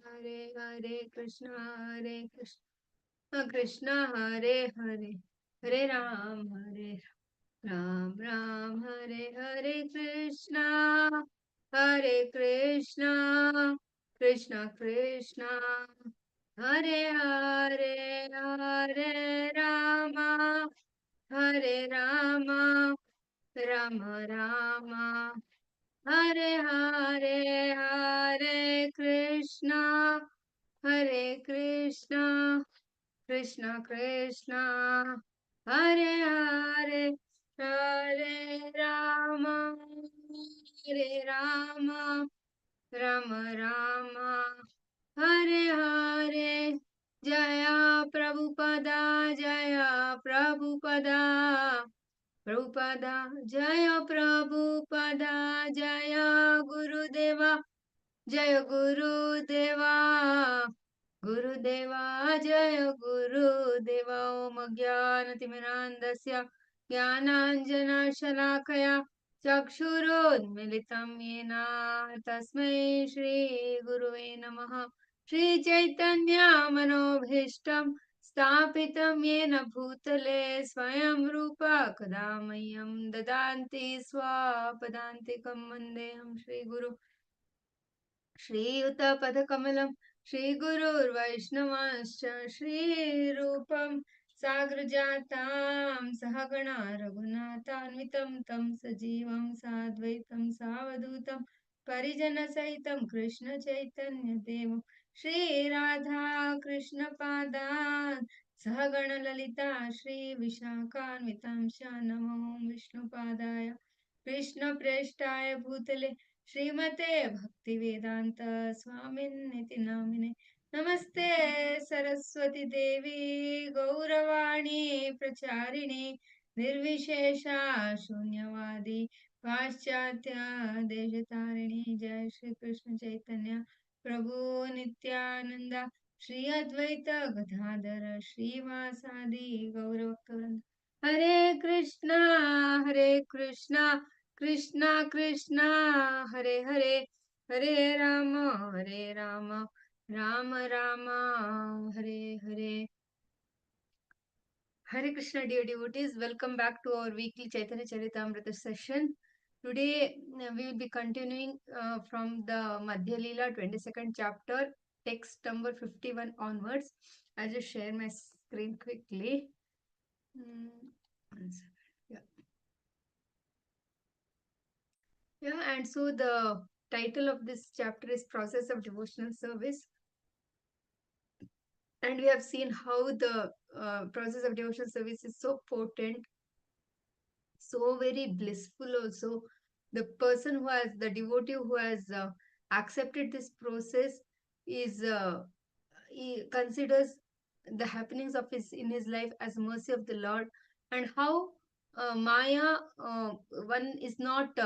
Hare Hare Krishna Krishna Hare Hare Hare Ram Ram Hare Hare Hare Krishna Krishna Krishna Hare Hare Hare Rama Hare Rama Rama Rama Hare Hare Hare Hare Krishna Krishna Krishna Hare Hare Hare Rama Hare Rama Rama Rama Hare Hare Jaya Prabhupada Jaya Prabhupada Prabhupada Jaya Prabhupada Jaya Gurudeva Jaya Gurudeva Gurudeva Jaya Gurudeva Om Jnanatimirandasya Jnananjana Shalakaya Chakshurodmilitam Yena Tasmai Shri Guruve Namaha Shri Chaitanya Manobhishtam स्थापितं येन भूतले स्वयं रूपा कदा मह्यं ददान्ति स्वापदान्तिकं वन्देऽहं श्रीगुरु श्रीयुतपदकमलं श्रीगुरुर्वैष्णवांश्च श्रीरूपं साग्रजातां सहगणा रघुनाथान्वितं तं सजीवं साद्वैतं सावधूतं परिजनसहितं कृष्णचैतन्यदेवं श्रीराधा कृष्णपादान् सहगणललिता श्रीविशाखान्वितांश्च नमो विष्णुपादाय कृष्णप्रेष्ठाय भूतले श्रीमते भक्तिवेदांत स्वामिन्निति नामिने नमस्ते सरस्वती देवी गौरवाणी प्रचारिणे निर्विशेषा शून्यवादी पाश्चात्य देशतारिणी जय श्री कृष्ण चैतन्य प्रभु नित्यानंद श्री अद्वैत गदाधर श्रीवासादि गौरभक्तवृंद हरे Krishna Krishna Krishna Hare Hare Hare Rama Rama Rama Hare Hare. Hare Krishna, dear devotees, welcome back to our weekly Chaitanya Charitamrita session. Today we will be continuing from the Madhya Lila 22nd chapter, text number 51 onwards. I'll just share my screen quickly. One second. Yeah, and so the title of this chapter is Process of Devotional Service. And we have seen how the process of devotional service is so potent, so very blissful also. The person who has, the devotee who has accepted this process is, he considers the happenings of his in his life as mercy of the Lord, and how Maya, one is not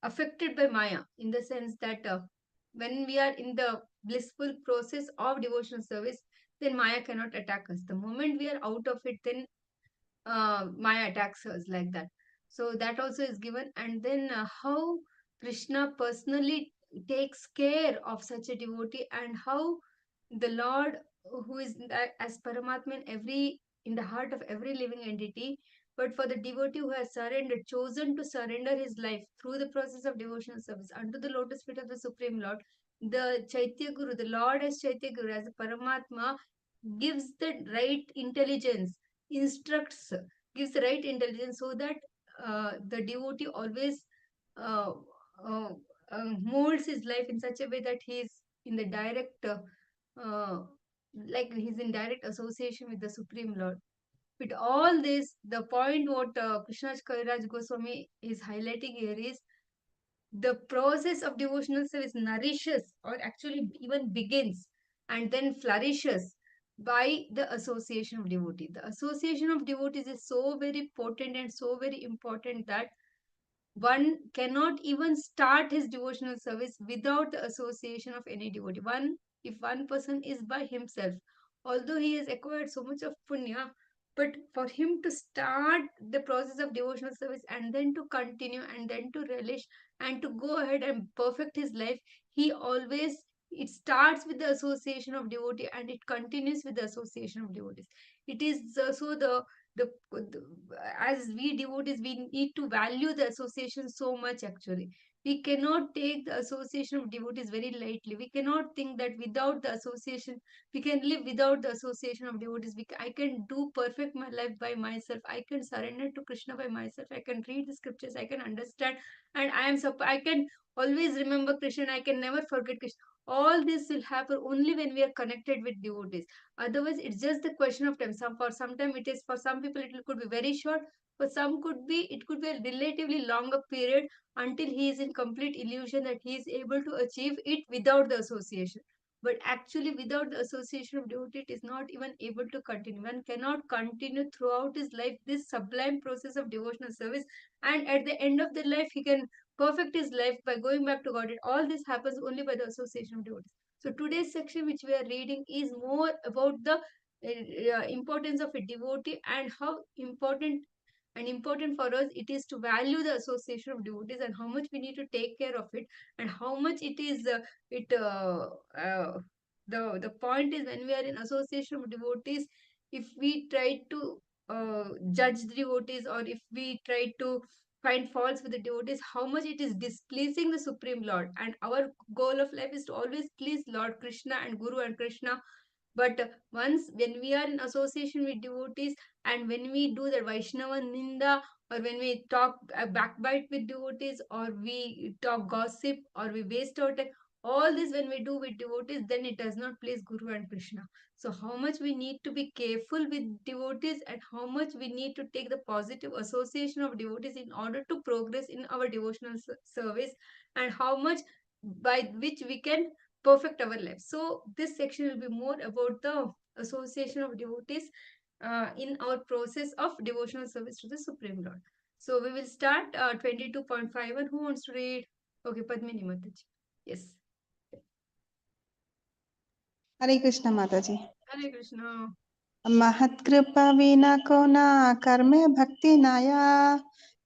affected by Maya, in the sense that when we are in the blissful process of devotional service, then Maya cannot attack us. The moment we are out of it, then Maya attacks us, like that. So that also is given. And then how Krishna personally takes care of such a devotee, and how the Lord, who is as Paramatma in the heart of every living entity, but for the devotee who has surrendered, chosen to surrender his life through the process of devotional service unto the lotus feet of the Supreme Lord, the Chaitya Guru, the Lord as Chaitya Guru, as a Paramatma, gives the right intelligence, instructs, gives the right intelligence, so that the devotee always uh, uh, molds his life in such a way that he is in the direct, uh, like he's in direct association with the Supreme Lord. With all this, the point what Krishna Kaviraj Goswami is highlighting here is the process of devotional service nourishes, or actually even begins and then flourishes by the association of devotee. The association of devotees is so very potent and so very important that one cannot even start his devotional service without the association of any devotee. If one person is by himself, although he has acquired so much of punya, but for him to start the process of devotional service and then to continue and then to relish and to go ahead and perfect his life, he always It starts with the association of devotee and it continues with the association of devotees. It is so the as we devotees, we need to value the association so much actually. We cannot take the association of devotees very lightly. We cannot think that without the association, we can live without the association of devotees. I can do perfect my life by myself. I can surrender to Krishna by myself. I can read the scriptures. I can understand, and I can always remember Krishna. I can never forget Krishna. All this will happen only when we are connected with devotees. Otherwise, it's just the question of time. For some time it is, for some people it could be very short. For some it could be a relatively longer period until he is in complete illusion that he is able to achieve it without the association. But actually, without the association of devotee, it is not even able to continue. One cannot continue throughout his life this sublime process of devotional service, and at the end of the life, he can perfect his life by going back to God. And all this happens only by the association of devotees. So today's section, which we are reading, is more about the importance of a devotee and how important for us it is to value the association of devotees and how much we need to take care of it, and how much it is it the point is, when we are in association of devotees, if we try to judge the devotees, or if we try to find faults with the devotees, how much it is displeasing the Supreme Lord. And our goal of life is to always please Lord Krishna and Guru and Krishna. But once when we are in association with devotees, and when we do the Vaishnava Ninda, or when we talk backbite with devotees, or we talk gossip, or we waste our time, all this when we do with devotees, then it does not please Guru and Krishna. So how much we need to be careful with devotees, and how much we need to take the positive association of devotees in order to progress in our devotional service, and how much by which we can perfect our life. So this section will be more about the association of devotees in our process of devotional service to the Supreme Lord. So we will start 22.5. And who wants to read? Okay, Padmini Mataji. Yes. Hare Krishna Mataji. Hare Krishna. महत्कृपा विना को ना कर्मे भक्ति नाया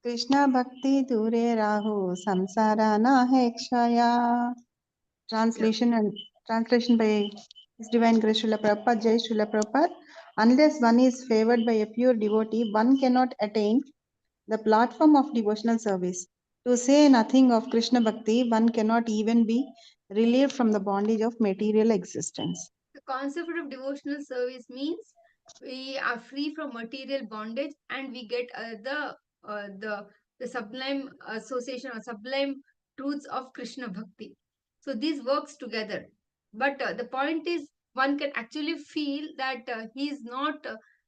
कृष्ण भक्ति दूरे Rahu samsara na है क्षया. Translation by His Divine Grace Srila Prabhupada. Jai Srila Prabhupada. Unless one is favored by a pure devotee, one cannot attain the platform of devotional service. To say nothing of Krishna Bhakti, one cannot even be relieved from the bondage of material existence. The concept of devotional service means we are free from material bondage, and we get the sublime association or sublime truths of Krishna Bhakti. So these works together. But the point is, one can actually feel that he is not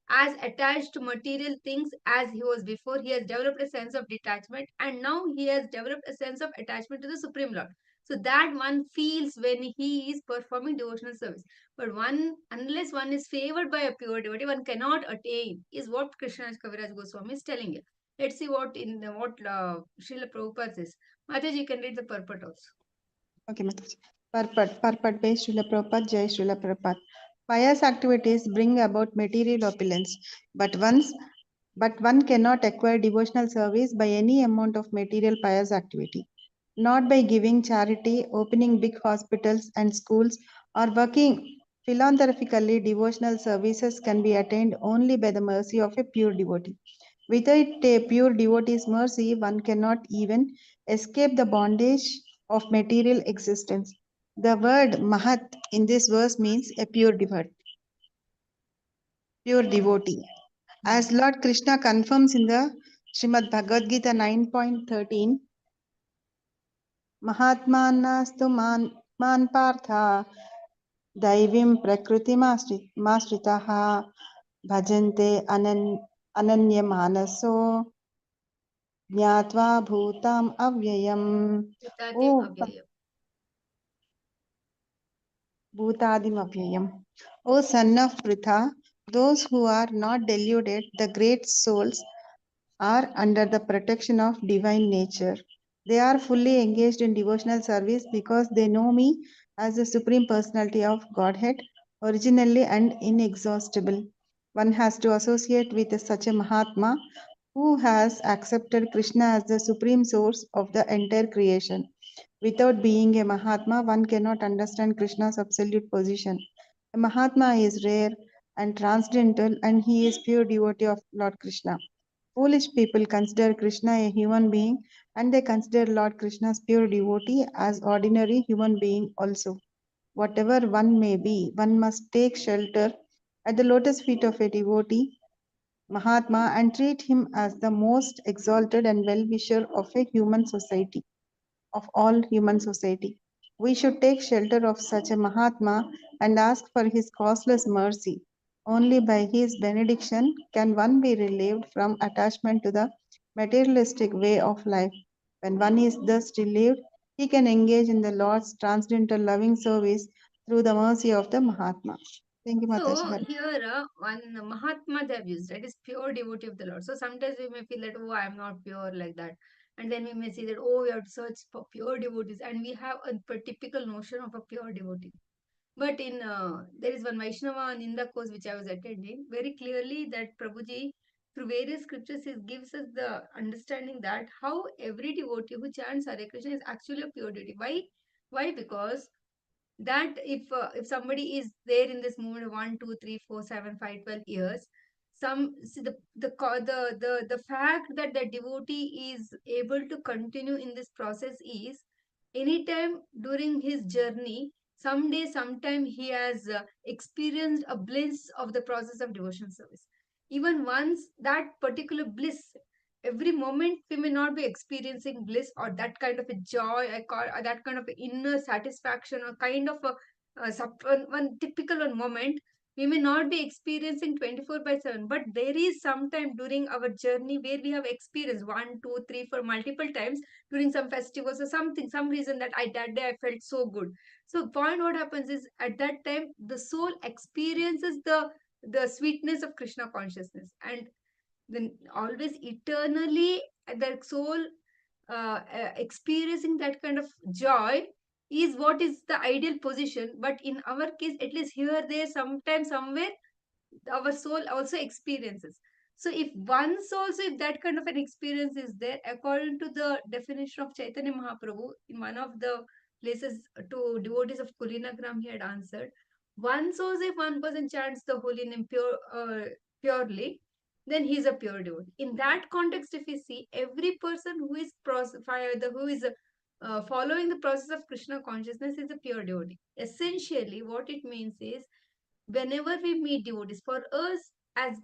as attached to material things as he was before. He has developed a sense of detachment, and now he has developed a sense of attachment to the Supreme Lord. So that one feels when he is performing devotional service. But unless one is favored by a pure devotee, one cannot attain, is what Krishna Kaviraj Goswami is telling you. Let's see what Srila Prabhupada says. Mataji, you can read the purport also. Okay, Mataji. Purport by Srila Prabhupada, Jai Srila Prabhupada. Pious activities bring about material opulence, but one cannot acquire devotional service by any amount of material pious activity. Not by giving charity, opening big hospitals and schools, or working philanthropically. Devotional services can be attained only by the mercy of a pure devotee. Without a pure devotee's mercy, one cannot even escape the bondage of material existence. The word Mahat in this verse means a pure devotee. As Lord Krishna confirms in the Srimad Bhagavad Gita 9.13, Mahatmanastu man partha daivim prakritimasritaha bhajante ananya manaso Jnatva bhutam avyayam. Bhutadim Oh, Abhyayam. bhutadim avyayam. O son of Pritha, those who are not deluded, the great souls, are under the protection of divine nature. They are fully engaged in devotional service because they know me as the Supreme Personality of Godhead, originally and inexhaustible. One has to associate with such a Mahatma who has accepted Krishna as the supreme source of the entire creation. Without being a Mahatma, one cannot understand Krishna's absolute position. A Mahatma is rare and transcendental, and he is pure devotee of Lord Krishna. Foolish people consider Krishna a human being, and they consider Lord Krishna's pure devotee as ordinary human being also. Whatever one may be, one must take shelter at the lotus feet of a devotee, Mahatma, and treat him as the most exalted and well-wisher of all human society. We should take shelter of such a Mahatma and ask for his causeless mercy. Only by his benediction can one be relieved from attachment to the materialistic way of life. When one is thus relieved, he can engage in the Lord's transcendental loving service through the mercy of the Mahatma. Thank you, So Mataji. here, one Mahatma they have used, that is pure devotee of the Lord. So sometimes we may feel that, oh, I am not pure like that. And then we may see that, oh, we have to search for pure devotees. And we have a typical notion of a pure devotee. But in there is one Vaishnava Ninda course which I was attending, very clearly that Prabhuji, through various scriptures, he gives us the understanding that how every devotee who chants Hare Krishna is actually a pure devotee. Why? Why? Because that if somebody is there in this movement 1, 2, 3, 4, 7, 5, 12 years, some see the fact that the devotee is able to continue in this process is anytime during his journey, someday sometime he has experienced a bliss of the process of devotional service. Even once that particular bliss, every moment we may not be experiencing bliss or that kind of a joy or that kind of a inner satisfaction or kind of one typical one moment we may not be experiencing 24 by 7, but there is some time during our journey where we have experienced 1, 2, 3 for multiple times during some festivals or something, some reason that that day I felt so good. So point what happens is at that time the soul experiences the sweetness of Krishna consciousness, and then always eternally the soul experiencing that kind of joy is what is the ideal position. But in our case, at least here there sometime somewhere our soul also experiences. So if once also if that kind of an experience is there, according to the definition of Chaitanya Mahaprabhu in one of the places to devotees of Kulinagram, he had answered, once also if one person chants the holy name purely, then he is a pure devotee. In that context, if we see every person who is who is following the process of Krishna consciousness is a pure devotee. Essentially, what it means is whenever we meet devotees, for us as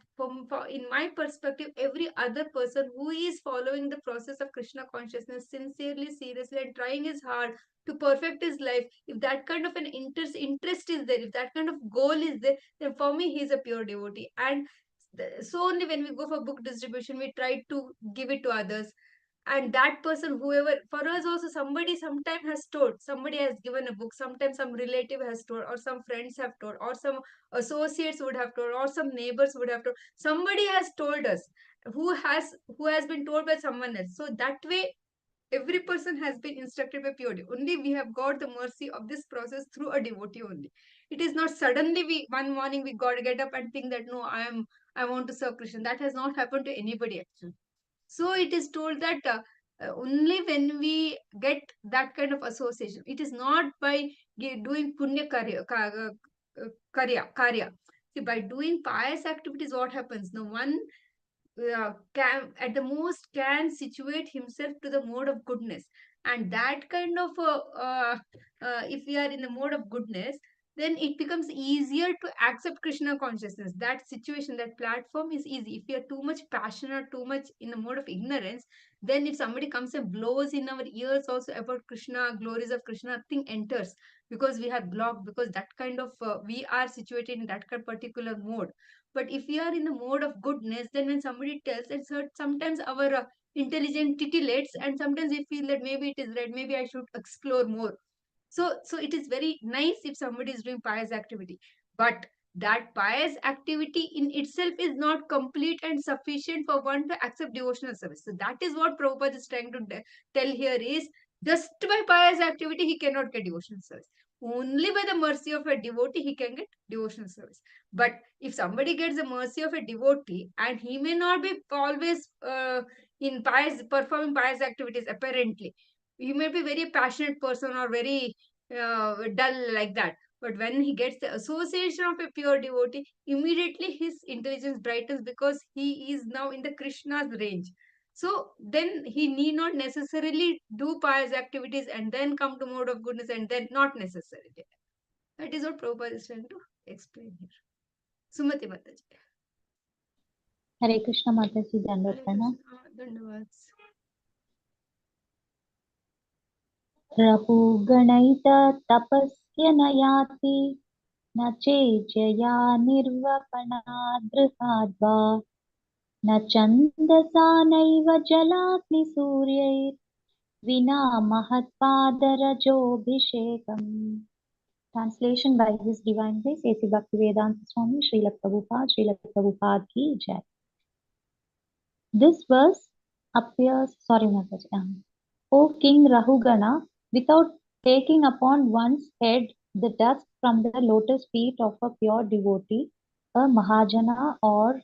in my perspective, every other person who is following the process of Krishna consciousness sincerely, seriously, and trying his hard to perfect his life, if that kind of an interest is there, if that kind of goal is there, then for me he is a pure devotee. And so only when we go for book distribution we try to give it to others, and that person whoever, for us also somebody sometime has told, somebody has given a book, sometimes some relative has told or some friends have told or some associates would have told or some neighbors would have told, somebody has told us, who has been told by someone else. So that way every person has been instructed by purity. Only we have got the mercy of this process through a devotee only. It is not suddenly we one morning we got to get up and think that no, I want to serve Krishna. That has not happened to anybody actually. So it is told that only when we get that kind of association, it is not by doing punya karya. See, by doing pious activities, what happens? No one can at the most can situate himself to the mode of goodness, and that kind of if we are in the mode of goodness, then it becomes easier to accept Krishna consciousness. That situation, that platform is easy. If we are too much passionate, too much in the mode of ignorance, then if somebody comes and blows in our ears also about Krishna, glories of Krishna, nothing enters, because we have blocked, because that kind of we are situated in that particular mode. But if we are in the mode of goodness, then when somebody tells, and so sometimes our intelligence titillates, and sometimes we feel that maybe it is right, maybe I should explore more. So it is very nice if somebody is doing pious activity, but that pious activity in itself is not complete and sufficient for one to accept devotional service. So that is what Prabhupada is trying to tell here is, just by pious activity he cannot get devotional service. Only by the mercy of a devotee he can get devotional service. But if somebody gets the mercy of a devotee, and he may not be always in pious performing pious activities apparently, He may be very passionate person or very dull like that. But when he gets the association of a pure devotee, immediately his intelligence brightens because he is now in the Krishna's range. So then he need not necessarily do pious activities and then come to mode of goodness, and then not necessarily. That is what Prabhupada is trying to explain here. Sumati Mataji. Hare Krishna Mataji, Hare Dandavana. Krishna. Dhandavad. रघुगणैः तपस्य न याति न चेज्जया निर्वपनादृहाद्वा न छन्दसा नैव जलाग्निसूर्यैर्विना महत्पादरजोऽभिषेकम्. Translation by His Divine Grace A.C. Bhaktivedanta Swami Srila Prabhupada ki Jai. This verse appears, sorry Mataji, O King Rahugana, without taking upon one's head the dust from the lotus feet of a pure devotee, a Mahajana or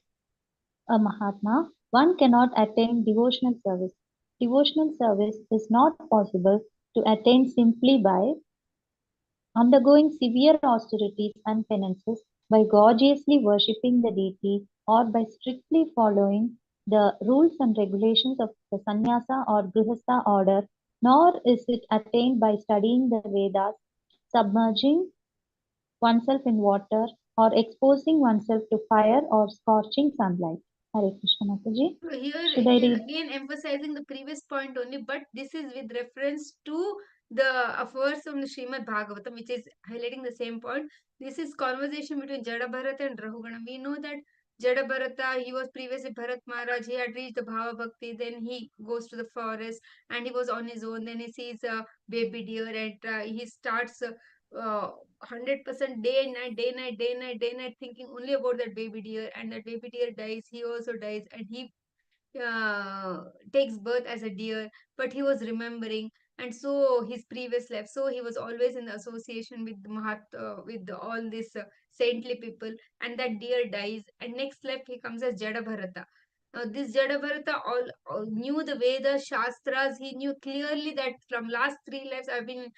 a Mahatma, one cannot attain devotional service. Devotional service is not possible to attain simply by undergoing severe austerities and penances, by gorgeously worshipping the deity, or by strictly following the rules and regulations of the sannyasa or grihastha order, nor is it attained by studying the Vedas, submerging oneself in water, or exposing oneself to fire or scorching sunlight. Hare Krishna Mataji. So here Should it I is read? again emphasizing the previous point only, but this is with reference to the verse from the Srimad Bhagavatam, which is highlighting the same point. This is conversation between Jada Bharata and Rahugana. We know that Jada Bharata, he was previously Bharat Maharaj, he had reached the Bhava Bhakti, then he goes to the forest and he was on his own, then he sees a baby deer and he starts 100% day and night, day night, day night, day night, thinking only about that baby deer, and that baby deer dies, he also dies, and he takes birth as a deer, but he was remembering, and so his previous life, so he was always in association with with all these saintly people, and that deer dies, and next life he comes as Jada Bharata. Now this Jada Bharata all knew the Vedas, Shastras. He knew clearly that from last 3 lives I've been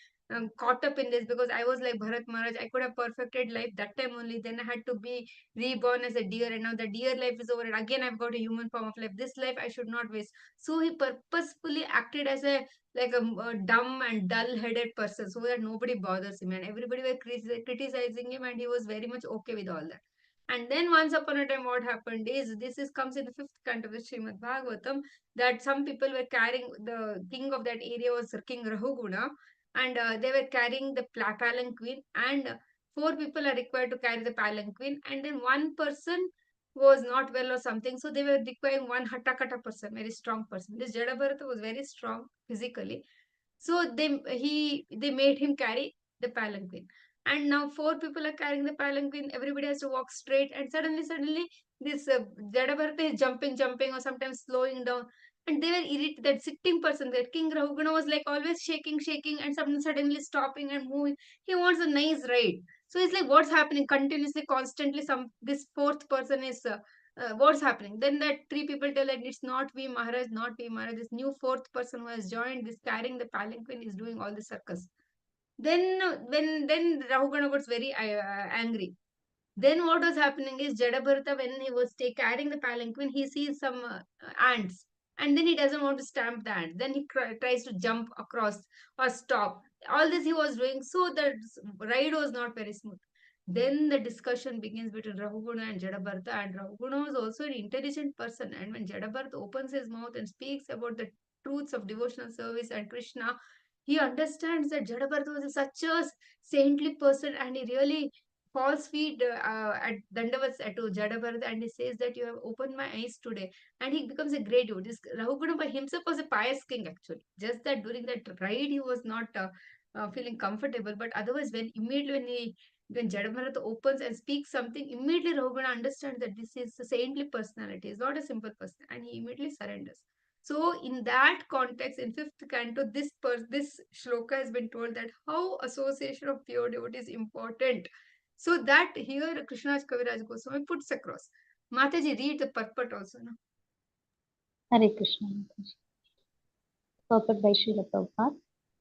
caught up in this, because I was like Bharat Maharaj. I could have perfected life that time only. Then I had to be reborn as a deer, and now the deer life is over, and again I've got a human form of life. This life I should not waste. So he purposefully acted as a like a dumb and dull-headed person, so that nobody bothers him, and everybody were criticizing him, and he was very much okay with all that. And then once upon a time, what happened is, this is comes in the fifth canto of the Srimad Bhagavatam, that some people were carrying, the king of that area was King Rahuguna, and they were carrying the palanquin, and four people are required to carry the palanquin, and then one person was not well or something, so they were requiring one hattakata person, very strong person. This Jadabharata was very strong physically, so they made him carry the palanquin, and now four people are carrying the palanquin. Everybody has to walk straight, and suddenly this Jadabharata is jumping, or sometimes slowing down, and they were irritated. That sitting person, that King Rahugana, was like always shaking, and suddenly stopping and moving. He wants a nice ride. So it's like, what's happening continuously, constantly? This fourth person is. What's happening? Then that three people tell that it's not we, Maharaj, not we, Maharaj. This new fourth person who has joined this carrying the palanquin is doing all the circus. Then Rahugana was very angry. Then what was happening is, Jadabharata, when he was carrying the palanquin, he sees some ants, and then he doesn't want to stamp the ants. Then he tries to jump across or stop. All this he was doing, so the ride was not very smooth. Then the discussion begins between Rahuguna and Jadabharata, and Rahuguna was also an intelligent person. And when Jadabharata opens his mouth and speaks about the truths of devotional service and Krishna, he understands that Jadabharata was such a saintly person, and he really falls feet at Dandavats to Jadabharata, and he says that you have opened my eyes today, and he becomes a great devotee. This Rahuguna by himself was a pious king actually. Just that during that ride he was not feeling comfortable, but otherwise when Jadabharata opens and speaks something, immediately Rahugana understands that this is a saintly personality, is not a simple person, and he immediately surrenders. So, in that context, in fifth canto, this shloka has been told that how association of pure devotee is important. So that here Krishna's Kaviraj Goswami puts across. Mataji, read the purport also. No? Hare Krishna Mataji. Purport by Srila Prabhupada.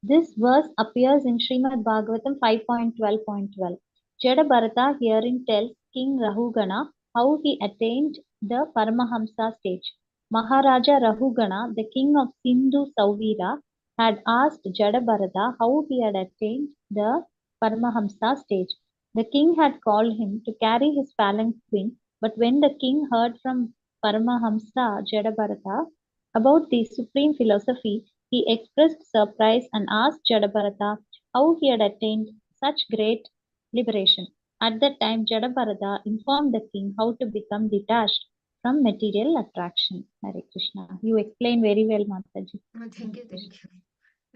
This verse appears in Srimad Bhagavatam 5.12.12. Jada Bharata herein tells King Rahugana how he attained the Paramahamsa stage. Maharaja Rahugana, the king of Sindhu Sauvira, had asked Jada Bharata how he had attained the Paramahamsa stage. The king had called him to carry his palanquin, but when the king heard from Paramahamsa Jada Bharata about the supreme philosophy, he expressed surprise and asked Jadabharata how he had attained such great liberation. At that time, Jadabharata informed the king how to become detached from material attraction. Hare Krishna. You explain very well, Mataji. Thank you, thank you.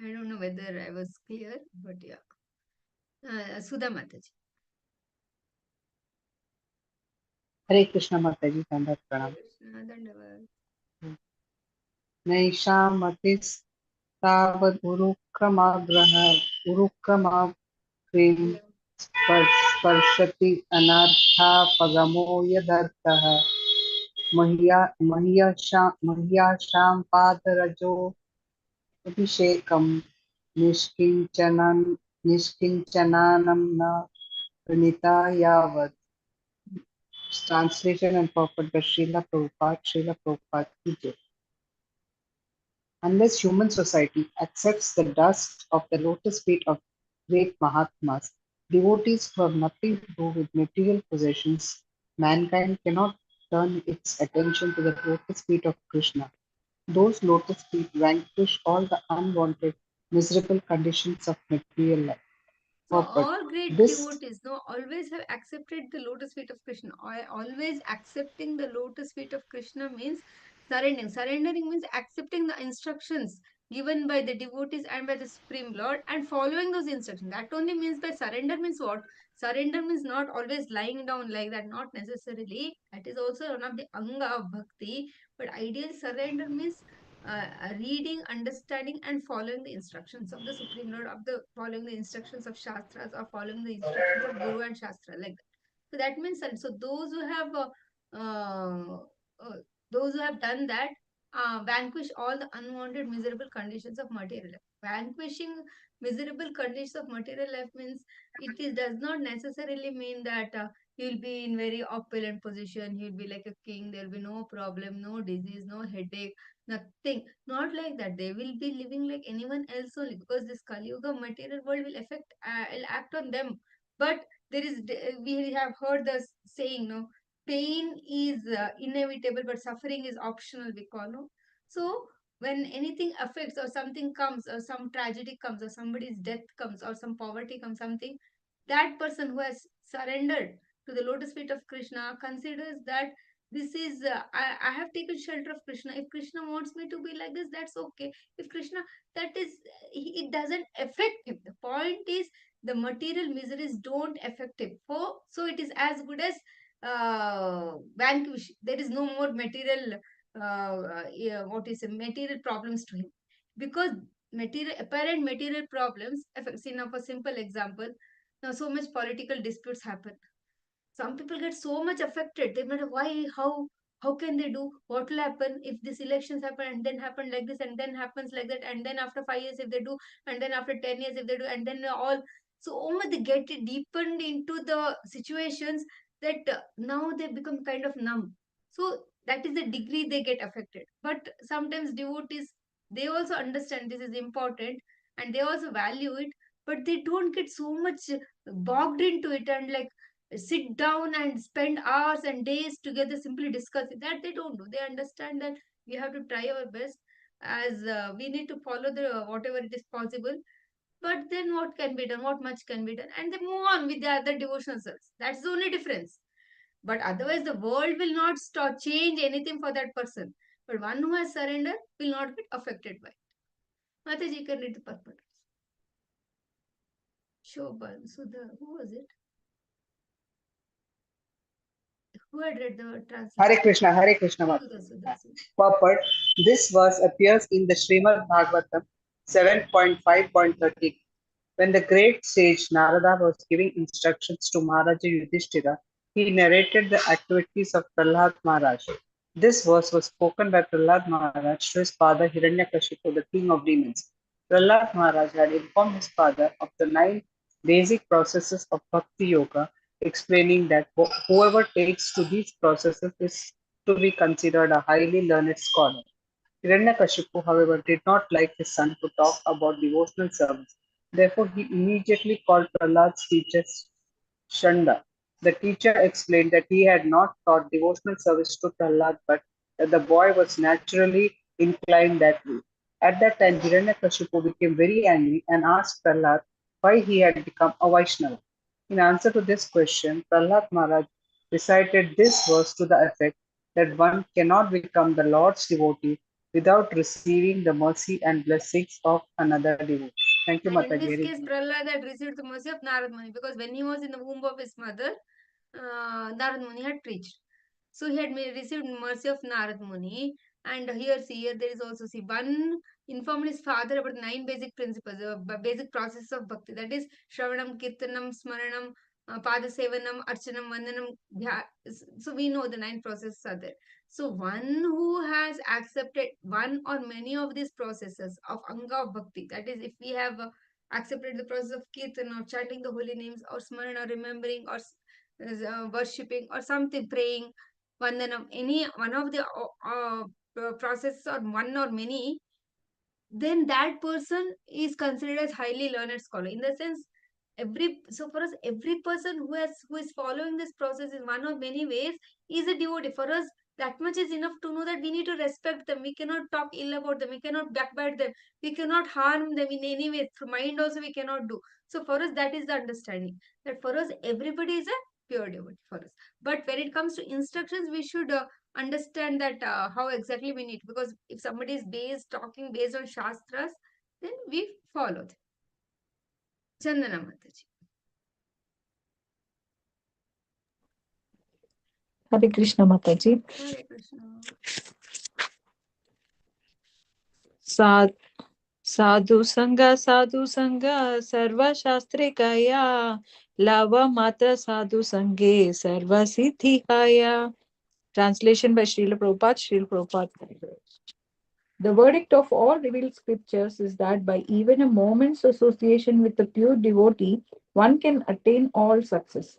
I don't know whether I was clear, but yeah. Sudha Mataji. Hare Krishna Mataji, Dandavat Hare Pranam. Krishna, Dandavad. नैषामतिस्तावद् उरुक्रमाग्रीं स्पर्शति अनर्थापगमो यदर्थः मह्याशां पादरजो अभिषेकं निष्किञ्चनानं न प्रणीता यावत्. Translation and purport by Srila Prabhupada. Srila Prabhupada ki Jai. Unless human society accepts the dust of the lotus feet of great Mahatmas, devotees who have nothing to do with material possessions, mankind cannot turn its attention to the lotus feet of Krishna. Those lotus feet vanquish all the unwanted, miserable conditions of material life. So Purport. all great This devotees always have accepted the lotus feet of Krishna. Always accepting the lotus feet of Krishna means surrendering. Surrendering means accepting the instructions given by the devotees and by the Supreme Lord and following those instructions. That only means by surrender means what? Surrender means not always lying down like that, not necessarily. That is also one of the anga of bhakti. But ideal surrender means reading, understanding, and following the instructions of the Supreme Lord, of the following the instructions of Shastras, or following the instructions of Guru and Shastra, like that. So that means, so uh, uh, those who have done that vanquish all the unwanted, miserable conditions of material life. Vanquishing miserable conditions of material life means does not necessarily mean that you'll be in very opulent position, you'll be like a king, there'll be no problem, no disease, no headache, nothing. Not like that. They will be living like anyone else only, because this Kali Yuga material world will act on them. But we have heard the saying, no, pain is inevitable, but suffering is optional, we call, no. So when anything affects, or something comes, or some tragedy comes, or somebody's death comes, or some poverty comes, something, that person who has surrendered to the lotus feet of Krishna considers that this is I have taken shelter of Krishna. If Krishna wants me to be like this, that's okay. If Krishna, that is, it doesn't affect him. The point is, the material miseries don't affect him. So it is as good as vanquish. There is no more material what is it, material problems to him, because apparent material problems affect. See, now for simple example, now so much political disputes happen. Some people get so much affected. They matter why, how can they do, what will happen if this elections happen, and then happen like this, and then happens like that, and then after 5 years if they do, and then after 10 years if they do, and then all. So oh my, they get deepened into the situations that now they become kind of numb. So that is the degree they get affected. But sometimes devotees, they also understand this is important, and they also value it, but they don't get so much bogged into it, and like sit down and spend hours and days together simply discussing. That they don't do. They understand that we have to try our best, as we need to follow the whatever it is possible. But then what can be done, what much can be done, and they move on with the other devotional service. That's the only difference. But otherwise the world will not stop change anything for that person. But one who has surrendered will not get affected by it. Mataji, you can read the purport. Shobhan, Sudha, who was it? Who had read the translation? Hare Krishna Sudha, Sudha, Mataji. Sudha. Purport. This verse appears in the Srimad Bhagavatam 7.5.13. When the great sage Narada was giving instructions to Maharaja Yudhishthira, he narrated the activities of Prahlad Maharaj. This verse was spoken by Prahlad Maharaj to his father Hiranyakashipu, the king of demons. Prahlad Maharaj had informed his father of the 9 basic processes of Bhakti Yoga, explaining that whoever takes to these processes is to be considered a highly learned scholar. Hiranyakashipu, however, did not like his son to talk about devotional service. Therefore, he immediately called Prahlad's teacher Shanda. The teacher explained that he had not taught devotional service to Prahlad, but that the boy was naturally inclined that way. At that time, Hiranyakashipu became very angry and asked Prahlad why he had become a Vaishnava. In answer to this question, Prahlad Maharaj recited this verse to the effect that one cannot become the Lord's devotee without receiving the mercy and blessings of another devotee. Thank you, And in Mataji. this Very case, Prahlad had received the mercy of Narad Muni, because when he was in the womb of his mother, Narad Muni had preached. So he had received mercy of Narad Muni. And here there is also, see, one informed his father about 9 basic principles, basic processes of bhakti. That is Shravanam, Kirtanam, Smaranam, Padasevanam, Archanam, Vandanam. So we know the 9 processes are there. So one who has accepted one or many of these processes of Anga of Bhakti, that is, if we have accepted the process of Kirtan or chanting the holy names or Smarana, remembering or worshipping or something, praying, Vandanam, any one of the processes or one or many, then that person is considered as highly learned scholar. In the sense, for us, every person who is following this process in one or many ways is a devotee. For us, that much is enough to know that we need to respect them. We cannot talk ill about them. We cannot backbite them. We cannot harm them in any way. Through mind also we cannot do. So for us, that is the understanding. That for us, everybody is a pure devotee for us. But when it comes to instructions, we should understand that how exactly we need, because if somebody is talking based on shastras, then we follow them. Chandana Mataji. Hare Krishna Mataji. Hare Krishna. Sadhu Sangha Sarva Shastre Kaya Lava Matra Sadhu Sanghe Sarva Siddhi Kaya. Translation by Srila Prabhupada. The verdict of all revealed scriptures is that by even a moment's association with the pure devotee, one can attain all success.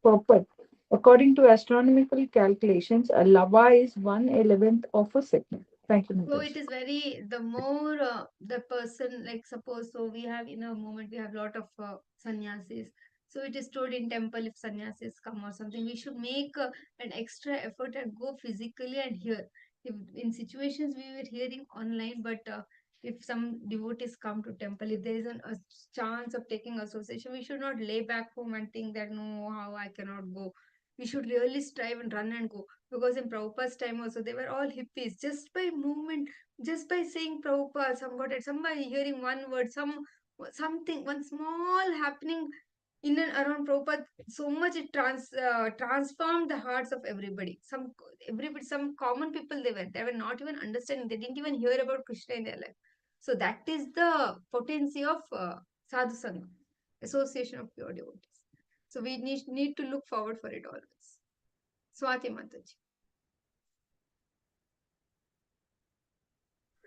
Purport. According to astronomical calculations, a lava is 1/11th of a second. Thank you, So Mataji. it is very, the more the person, like suppose, so we have in a moment, we have lot of sannyasis. So it is told in temple, if sannyasis come or something, we should make an extra effort and go physically and hear. If in situations we were hearing online, but if some devotees come to temple, if there is a chance of taking association, we should not lay back home and think that no, how I cannot go. We should really strive and run and go, because in Prabhupada's time also, they were all hippies. Just by movement, just by saying Prabhupada, somebody hearing one word, something, one small happening in and around Prabhupada, so much it transformed the hearts of everybody. Some common people, they were not even understanding. They didn't even hear about Krishna in their life. So that is the potency of Sadhu Sangha, association of pure devotees. So we need to look forward for it always. Swati Mataji.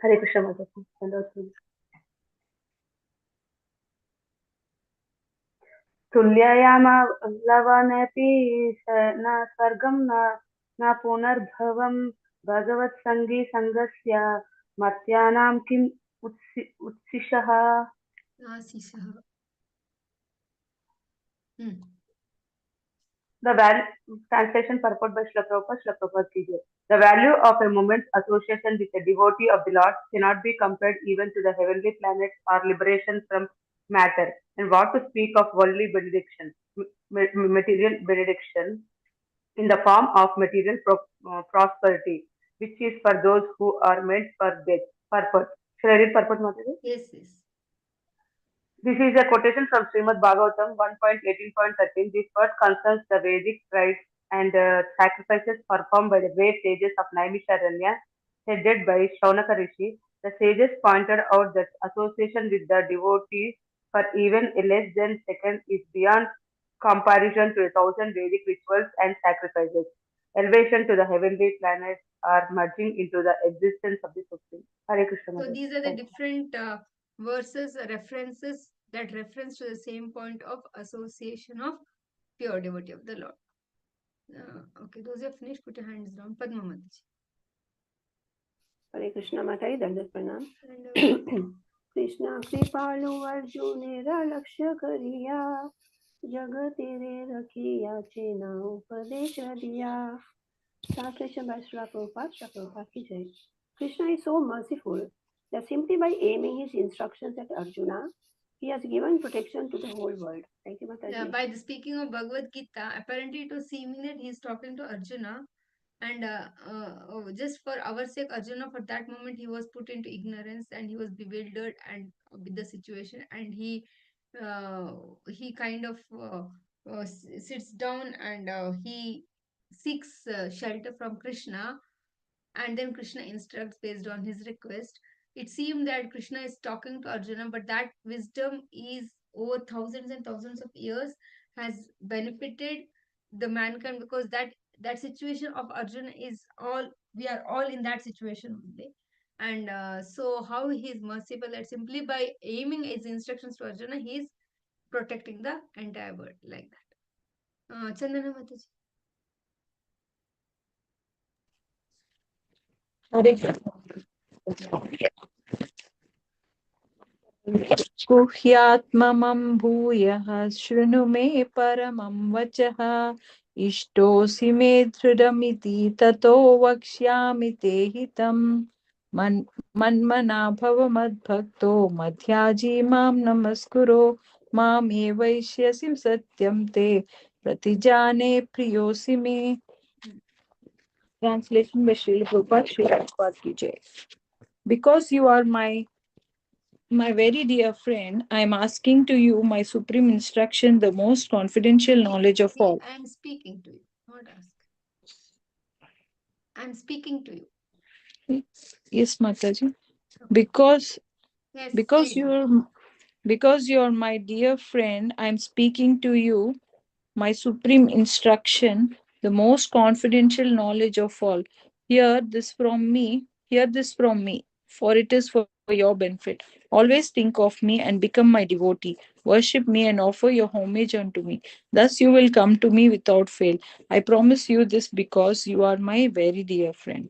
Hare Krishna Mataji. तुल्यायामलवनपि न स्वर्गं न पुनर्भवं भगवत्सङ्गी सङ्गस्य मर्त्यानां किम् उत्सिषः. The translation purport by Srila Prabhupada ki jai. The value of a moment's association with a devotee of the Lord cannot be compared even to the heavenly planets or liberation from matter. And what to speak of worldly benediction, material benediction in the form of material prosperity, which is for those who are meant for death. Purport. Shall I read purport, Mataji? Yes, yes. This is a quotation from Srimad Bhagavatam 1.18.13. This verse concerns the Vedic rites and sacrifices performed by the great sages of Naimisharanya, headed by Shaunaka Rishi. The sages pointed out that association with the devotees for even a less than second is beyond comparison to 1,000 Vedic rituals and sacrifices. Elevation to the heavenly planets are merging into the existence of the Supreme. Hare Krishna. So these are the different versus references that reference to the same point of association of pure devotee of the Lord. Okay, those who have finished, put your hands down. Padma Mataji. Hare Krishna Mataji, Dandat Pranam. And, Krishna कृपालु अर्जुनेर लक्ष्य करिया जग तेरे रखिया चेना उपदेश दिया. Translation by Srila Prabhupada, Srila Prabhupada ki jai. Krishna is so merciful that simply by aiming his instructions at Arjuna, he has given protection to the whole world. Thank you, Mataji. by the speaking of Bhagavad Gita, apparently it was seeming that he is talking to Arjuna, and just for our sake, Arjuna for that moment he was put into ignorance and he was bewildered and with the situation, and he kind of sits down and he seeks shelter from Krishna, and then Krishna instructs based on his request. It seemed that Krishna is talking to Arjuna, but that wisdom is over thousands and thousands of years has benefited the mankind, because that situation of Arjuna is all, we are all in that situation only. And so how he is merciful that simply by aiming his instructions to Arjuna, he is protecting the entire world like that. Chandana Mataji. गुह्यात्ममं भूयः शृणु मे परमं वचः इष्टोऽसि मे दृढमिति ततो वक्ष्यामि ते हितं मन्मना भव मद्भक्तो मध्याजी मां नमस्कुरो मामे वैश्यसि सत्यं ते प्रतिजाने प्रियोऽसि मे. Translation by Srila Prabhupada, Srila Prabhupada ki jai. Because you are my very dear friend, I am asking to you my supreme instruction, the most confidential knowledge of all. I am speaking to you, not ask. I am speaking to you. Yes, Mataji. Because Yes, because please. you're my dear friend, I am speaking to you my supreme instruction, the most confidential knowledge of all. Hear this from me, for it is for your benefit. Always think of me and become my devotee. Worship me and offer your homage unto me. Thus you will come to me without fail. I promise you this because you are my very dear friend.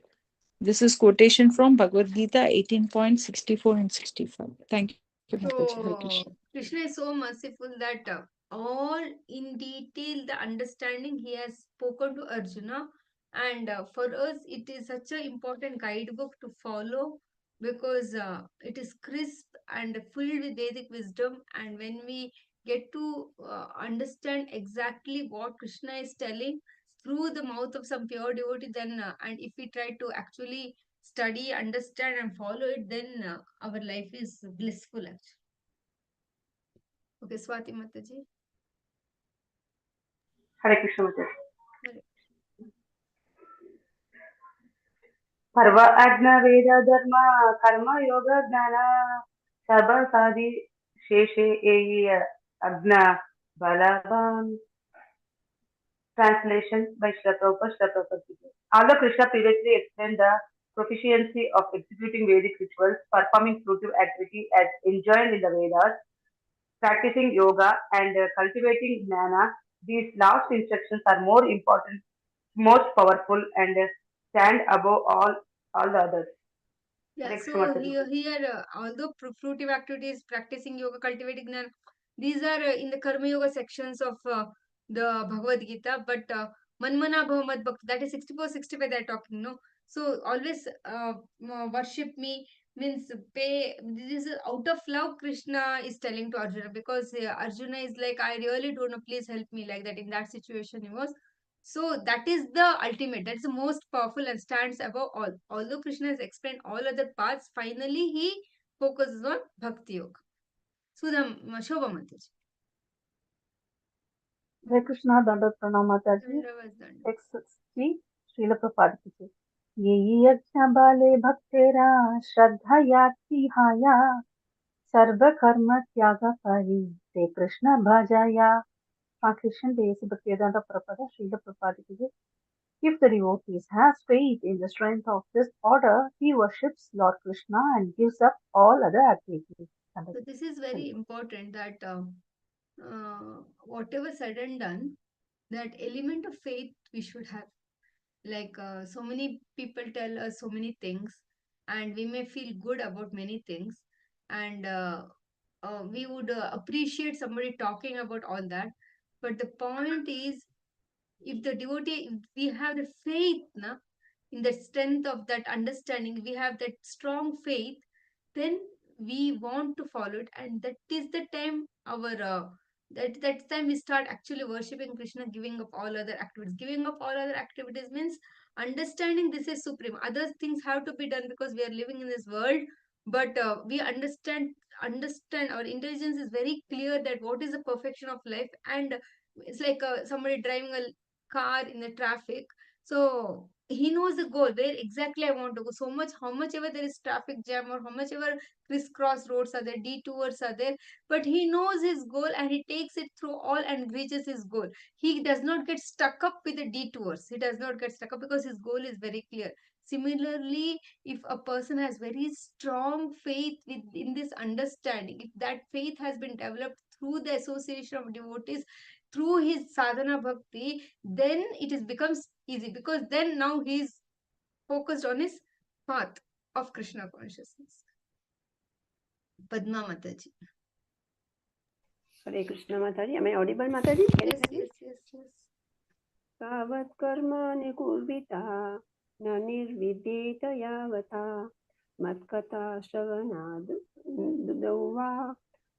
This is quotation from Bhagavad Gita 18.64 and 65. Thank you, Mataji. Hare Krishna. So Krishna is so merciful that all in detail the understanding he has spoken to Arjuna, and for us it is such an important guidebook to follow, because it is crisp and filled with Vedic wisdom, and when we get to understand exactly what Krishna is telling through the mouth of some pure devotee, then and if we try to actually study, understand, and follow it, then our life is blissful actually. Okay, Swati Mataji. Hare Krishna Mataji. Hare. पर्व अज्ञ वेद धर्म कर्म योग ज्ञान सर्व साधि शेषे एय अज्ञ बलवान. Translation by Srila Prabhupada. Although Krishna previously explained the proficiency of executing Vedic rituals, performing fruitive activity as enjoined in the Vedas, practicing yoga, and cultivating jnana, these last instructions are more important, most powerful, and stand above all the others. Yeah, Hare Krishna so Mataji. here although fruitive activities, practicing yoga, cultivating jnana, these are in the Karma Yoga sections of the Bhagavad Gita, but Manmana Bhav Bhakti, that is 64, 65 they're talking, no? So always worship me means pay. This is out of love Krishna is telling to Arjuna, because Arjuna is like, I really don't know, please help me, like that. In that situation he was. So that is the ultimate, that's the most powerful and stands above all. Although Krishna has explained all other paths, finally he focuses on Bhakti Yoga. So the Shobha Mataji. Hare Krishna Dandat Pranam Mataji. Dandavas Danda. Text 60 Srila Prabhupada ki jai. ये यज्ञ बाले भक्तेरा श्रद्धया तिहाया सर्व कर्म त्याग परि ते Krishna भजया. Translation by A.C. Bhaktivedanta Prabhupada, Srila Prabhupada ki jai. If the devotees have faith in the strength of this order, he worships Lord Krishna and gives up all other activities. So this is very important that whatever said and done, that element of faith we should have. Like so many people tell us so many things, and we may feel good about many things, and we would appreciate somebody talking about all that. But the point is, if the devotee, if we have the faith, na, in the strength of that understanding, we have that strong faith, then we want to follow it, and that is the time our that's time we start actually worshipping Krishna, giving up all other activities. Giving up all other activities means understanding this is supreme. Other things have to be done because we are living in this world, but we understand our intelligence is very clear that what is the perfection of life. And it's like somebody driving a car in the traffic, so he knows the goal, where exactly I want to go. So much, how much ever there is traffic jam, or how much ever crisscross roads are there, detours are there, but he knows his goal and he takes it through all and reaches his goal. He does not get stuck up with the detours. He does not get stuck up because his goal is very clear. Similarly, if a person has very strong faith in this understanding, if that faith has been developed through the association of devotees, through his sadhana bhakti, then it is becomes easy, because then now he is focused on his path of Krishna consciousness. Padma Mataji. Hare Krishna Mataji. Am I audible, Mataji? Can Yes, you yes. तावत् कर्माणि कुर्विता न निर्विद्येत यावता मत्कथा श्रवणादौ वा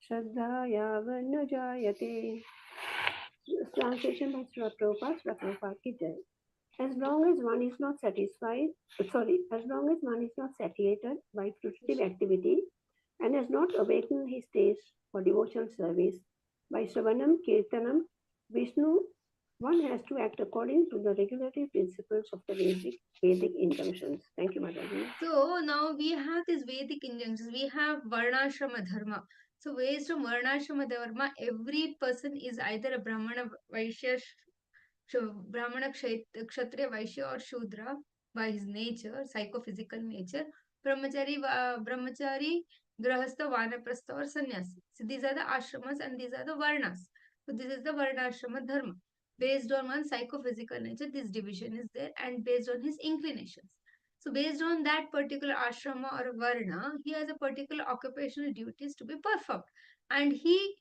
श्रद्धायावन्न जायते. Translation by Srila Prabhupada ki jai. As long as one is not satisfied, as long as one is not satiated by fruitive activity and has not awakened his taste for devotional service by Shravanam, Kirtanam, Vishnu, one has to act according to the regulatory principles of the Vedic injunctions. Thank you, Mataji. So now we have these Vedic injunctions. We have Varnashrama Dharma. So based on Varnashrama Dharma, every person is either a Brahmana, Vaishya, Brahmana, Kshatriya, Vaishya or Shudra by his nature, psychophysical nature. Brahmachari, Grahastha, Vanaprastha or Sannyasi. So these are the ashramas and these are the Varnas. So this is the Varnashrama Dharma. Based on one's psychophysical nature, this division is there, and based on his inclinations. So based on that particular ashrama or varna, he has a particular occupational duties to be performed, and he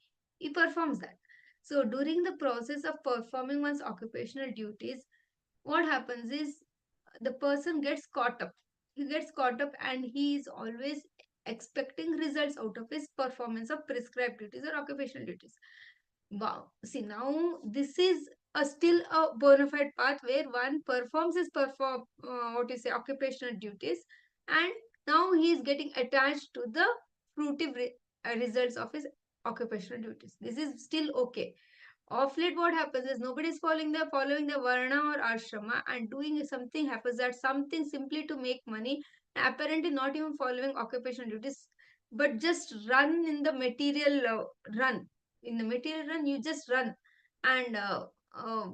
performs that. So during the process of performing one's occupational duties, what happens is the person gets caught up. He gets caught up and he is always expecting results out of his performance of prescribed duties or occupational duties. Wow. See, now this is still a bona fide path where one performs his occupational duties, and now he is getting attached to the fruitive results of his occupational duties. This is still okay. Of late, what happens is nobody is following the varna or ashrama, and doing something happens, that something simply to make money, apparently not even following occupational duties, but just run in the material run. In the material run, you just run, and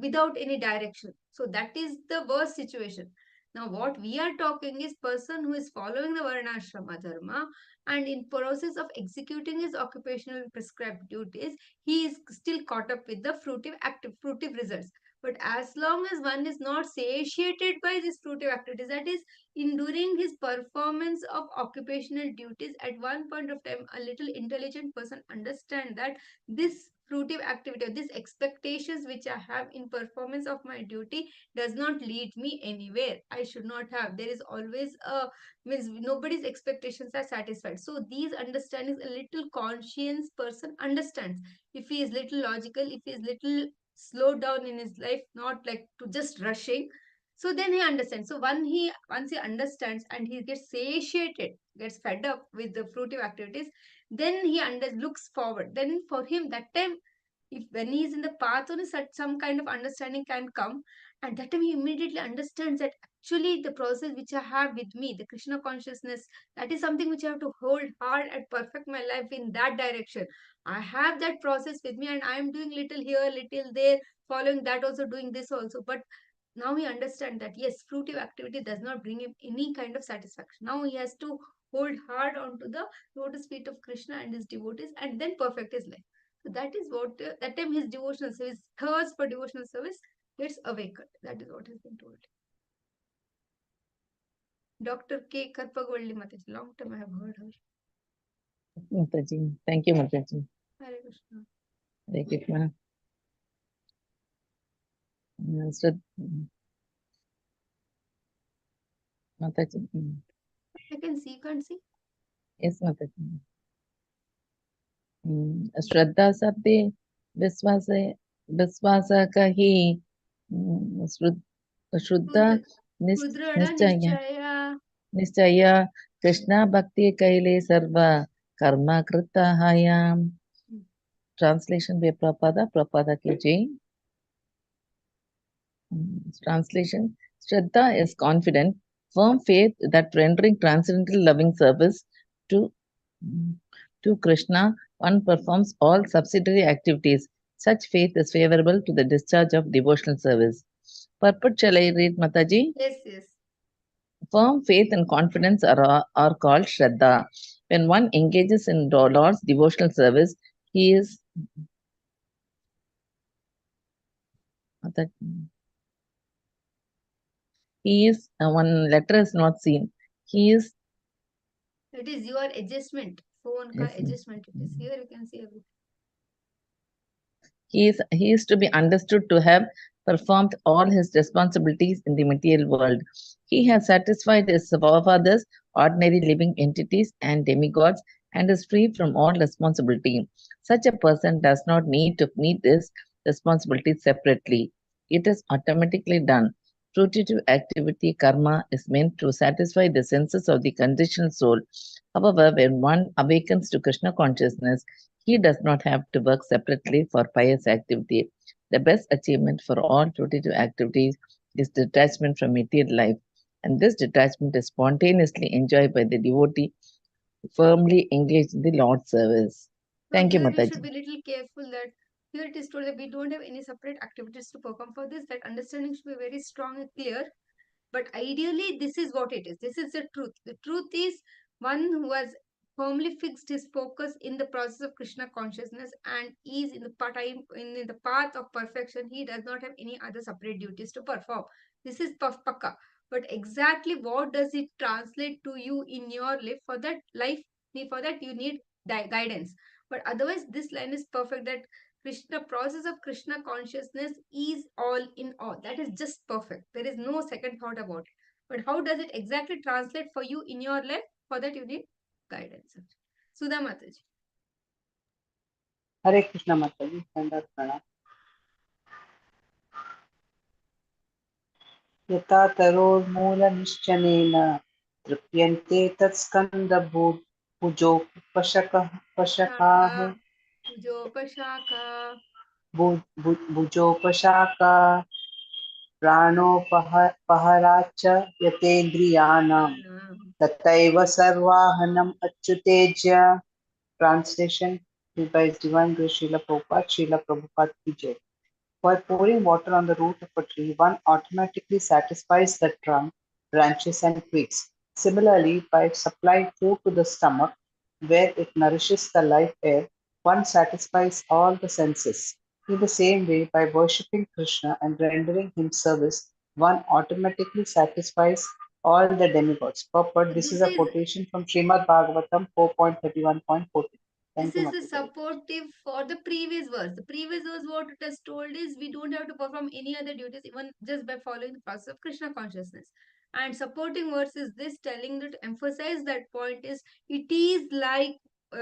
without any direction. So that is the worst situation. Now, what we are talking is person who is following the varna ashrama dharma, and in process of executing his occupational prescribed duties, he is still caught up with the fruitive results. But as long as one is not satiated by these fruitive activities, that is, in during his performance of occupational duties, at one point of time, a little intelligent person understand that this fruitive activity, or these expectations which I have in performance of my duty, does not lead me anywhere. I should not have. There is always a, means nobody's expectations are satisfied. So these understandings, a little conscious person understands. If he is little logical, if he is little slowed down in his life, not like to just rushing, so then he understands. So once he understands and he gets satiated, gets fed up with the fruitive activities, then he looks forward. Then for him, that time, if when he is in the path, only such some kind of understanding can come, and that time he immediately understands that actually the process which I have with me, the Krishna consciousness, that is something which I have to hold hard and perfect my life in that direction. I have that process with me, and I am doing little here, little there, following that also, doing this also. But now he understands that yes, fruitive activity does not bring him any kind of satisfaction. Now he has to hold hard onto the lotus feet of Krishna and his devotees, and then perfect his life. So that is what that time his devotional service, thirst for devotional service gets awakened. That is what has been told. Dr. K. Karpagvalli Mataji, long time I have heard her. Mataji. Thank you, Mataji. Hare Krishna. Hare Krishna. So, Mataji. I can see, can't see. Yes, Mataji. श्रद्धा शब्दे विश्वास विश्वास का ही शुद्ध Sudhrada निश्चय Nishchaya. निश्चय कृष्णा भक्ति कैले सर्व कर्म कृतायाम. Translation by Prabhupada ki jai. Translation: Shraddha is confident, firm faith that rendering transcendental loving service to Krishna, one performs all subsidiary activities. Such faith is favorable to the discharge of devotional service. Purport shall I read, Mataji? Yes, yes. Firm faith and confidence are called Shraddha. When one engages in Lord's devotional service, he is one letter is not seen. He is. It is your adjustment. Phone ka Yes, adjustment. It is here. You can see everything. He is to be understood to have performed all his responsibilities in the material world. He has satisfied his forefathers, ordinary living entities, and demigods, and is free from all responsibility. Such a person does not need to meet his responsibilities separately. It is automatically done. Fruitive activity karma is meant to satisfy the senses of the conditioned soul. However, when one awakens to Krishna consciousness, he does not have to work separately for pious activity. The best achievement for all fruitive activities is detachment from material life, and this detachment is spontaneously enjoyed by the devotee firmly engaged in the Lord's service. So Thank you, here we should Mataji. be little careful that here it is told that we don't have any separate activities to perform for this. That understanding should be very strong and clear. But ideally, this is what it is. This is the truth. The truth is one who has firmly fixed his focus in the process of Krishna consciousness and is in the path of perfection. He does not have any other separate duties to perform. This is pakka. But exactly what does it translate to you in your life? For that you need guidance. But otherwise, this line is perfect. That process of Krishna consciousness is all in all. That is just perfect. There is no second thought about it. But how does it exactly translate for you in your life? For that you need guidance. Sudha Mataji. Hare Krishna Mataji, Dandavat Pranam. यथा तरोर्मूलनिश्चलेन तृप्यन्ते तत्स्कन्धभुजोपशाखाः Pujopashaka. भुजोपशाखा प्राणोपहराच्च यतेन्द्रियाणां तथैव सर्वाहनम् अच्युतेज्य. Translation by His Divine Grace Srila Prabhupada, Srila Prabhupada ki Jai. While pouring water on the root of a tree, one automatically satisfies the trunk, branches, and twigs. Similarly, by supplying food to the stomach, where it nourishes the life air, one satisfies all the senses. In the same way, by worshipping Krishna and rendering him service, one automatically satisfies all the demigods. Purport: this is a quotation from Srimad Bhagavatam 4.31.14. This Thank you, is the Mataji. supportive for the previous verse. The previous verse, what it has told is we don't have to perform any other duties, even just by following the process of Krishna consciousness. And supporting verse is this, telling to emphasize that point is it is like